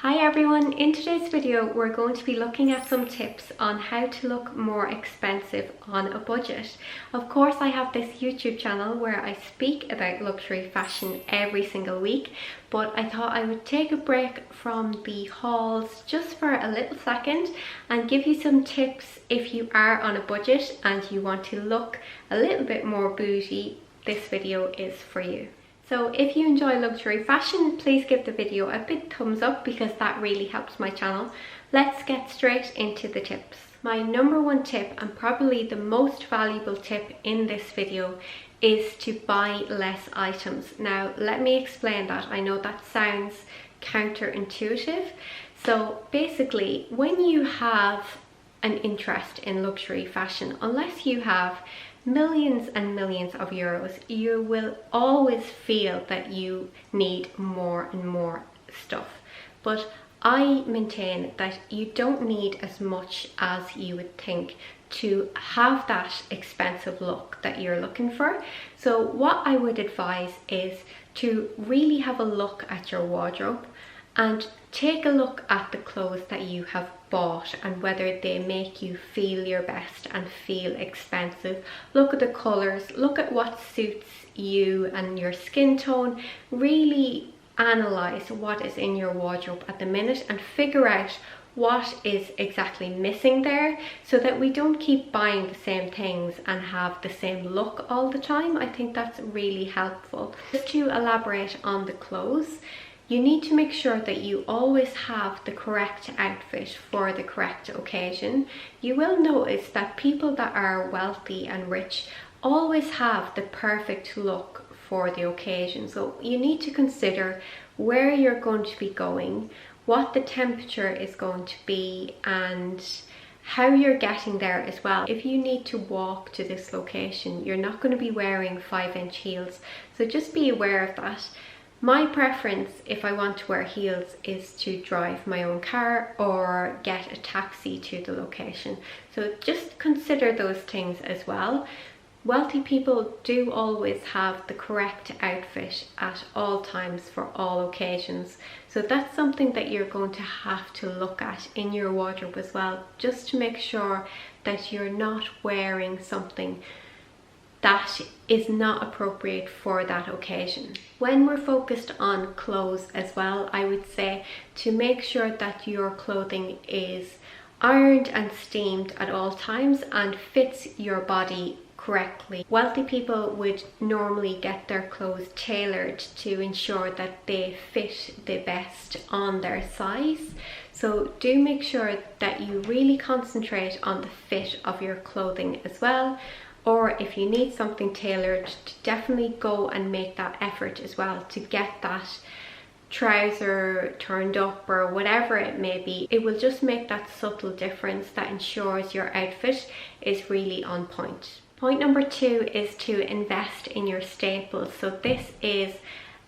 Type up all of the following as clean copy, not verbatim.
Hi everyone, in today's video we're going to be looking at some tips on how to look more expensive on a budget. Of course, I have this YouTube channel where I speak about luxury fashion every single week, but I thought I would take a break from the hauls just for a little second and give you some tips if you are on a budget and you want to look a little bit more bougie. This video is for you. So if you enjoy luxury fashion, please give the video a big thumbs up because that really helps my channel. Let's get straight into the tips. My number one tip, and probably the most valuable tip in this video, is to buy less items. Now let me explain that. I know that sounds counterintuitive. So basically, when you have an interest in luxury fashion, unless you have millions and millions of euros, you will always feel that you need more and more stuff. But I maintain that you don't need as much as you would think to have that expensive look that you're looking for. So what I would advise is to really have a look at your wardrobe and take a look at the clothes that you have bought and whether they make you feel your best and feel expensive. Look at the colors, look at what suits you and your skin tone. Really analyze what is in your wardrobe at the minute and figure out what is exactly missing there, so that we don't keep buying the same things and have the same look all the time. I think that's really helpful. Just to elaborate on the clothes, you need to make sure that you always have the correct outfit for the correct occasion. You will notice that people that are wealthy and rich always have the perfect look for the occasion. So you need to consider where you're going to be going, what the temperature is going to be, and how you're getting there as well. If you need to walk to this location, you're not going to be wearing 5-inch heels. So just be aware of that. My preference, if I want to wear heels, is to drive my own car or get a taxi to the location. So just consider those things as well. Wealthy people do always have the correct outfit at all times for all occasions. So that's something that you're going to have to look at in your wardrobe as well, just to make sure that you're not wearing something that is not appropriate for that occasion. When we're focused on clothes as well, I would say to make sure that your clothing is ironed and steamed at all times and fits your body correctly. Wealthy people would normally get their clothes tailored to ensure that they fit the best on their size. So do make sure that you really concentrate on the fit of your clothing as well. Or if you need something tailored, to definitely go and make that effort as well to get that trouser turned up or whatever it may be. It will just make that subtle difference that ensures your outfit is really on point. Point number 2 is to invest in your staples. So this is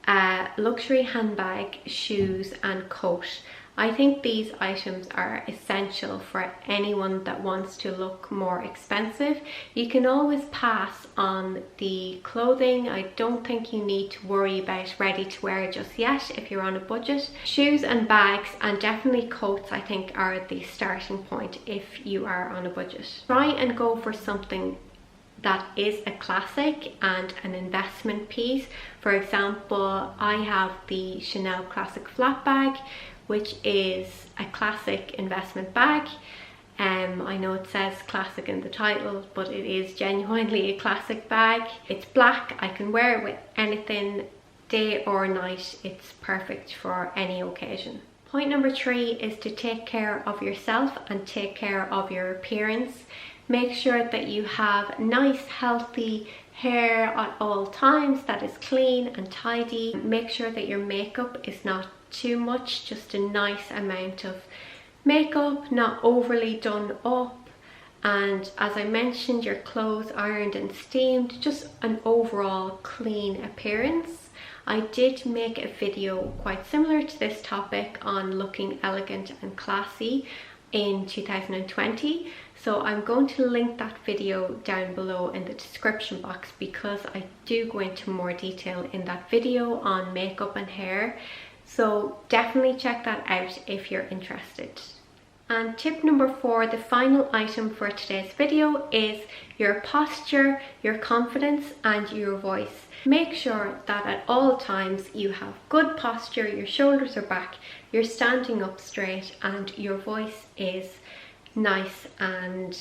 a luxury handbag, shoes and coat. I think these items are essential for anyone that wants to look more expensive. You can always pass on the clothing. I don't think you need to worry about ready to wear just yet if you're on a budget. Shoes and bags and definitely coats, I think, are the starting point if you are on a budget. Try and go for something that is a classic and an investment piece. For example, I have the Chanel Classic Flat Bag, which is a classic investment bag. I know it says classic in the title, but it is genuinely a classic bag. It's black, I can wear it with anything, day or night. It's perfect for any occasion. Point number 3 is to take care of yourself and take care of your appearance. Make sure that you have nice, healthy hair at all times that is clean and tidy. Make sure that your makeup is not too much, just a nice amount of makeup, not overly done up. And as I mentioned, your clothes ironed and steamed, just an overall clean appearance. I did make a video quite similar to this topic on looking elegant and classy in 2020. So I'm going to link that video down below in the description box because I do go into more detail in that video on makeup and hair. So definitely check that out if you're interested. And tip number 4, the final item for today's video, is your posture, your confidence and your voice. Make sure that at all times you have good posture, your shoulders are back, you're standing up straight and your voice is nice and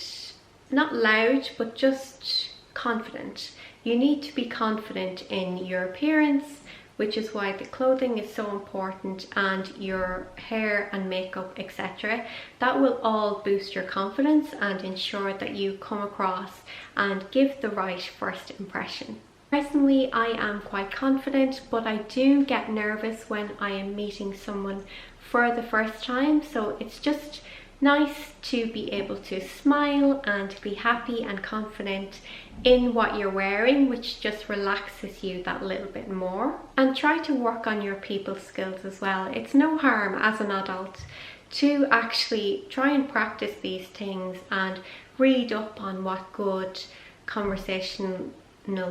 not loud but just confident. You need to be confident in your appearance, which is why the clothing is so important, and your hair and makeup, etc. That will all boost your confidence and ensure that you come across and give the right first impression. Personally, I am quite confident, but I do get nervous when I am meeting someone for the first time, so it's just nice to be able to smile and to be happy and confident in what you're wearing, which just relaxes you that little bit more. And try to work on your people skills as well. It's no harm as an adult to actually try and practice these things and read up on what good conversational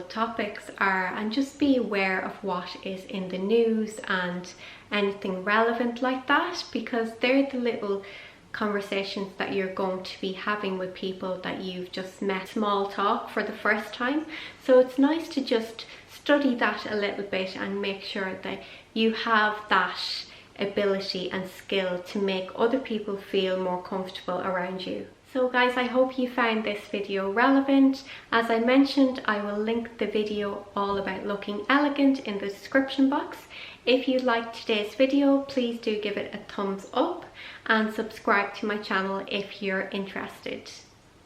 topics are, and just be aware of what is in the news and anything relevant like that, because they're the little conversations that you're going to be having with people that you've just met. Small talk for the first time, so it's nice to just study that a little bit and make sure that you have that ability and skill to make other people feel more comfortable around you. So guys, I hope you found this video relevant. As I mentioned, I will link the video all about looking elegant in the description box. If you liked today's video, please do give it a thumbs up and subscribe to my channel if you're interested.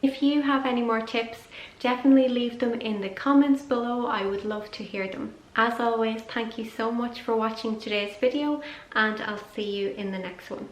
If you have any more tips, definitely leave them in the comments below. I would love to hear them. As always, thank you so much for watching today's video, and I'll see you in the next one.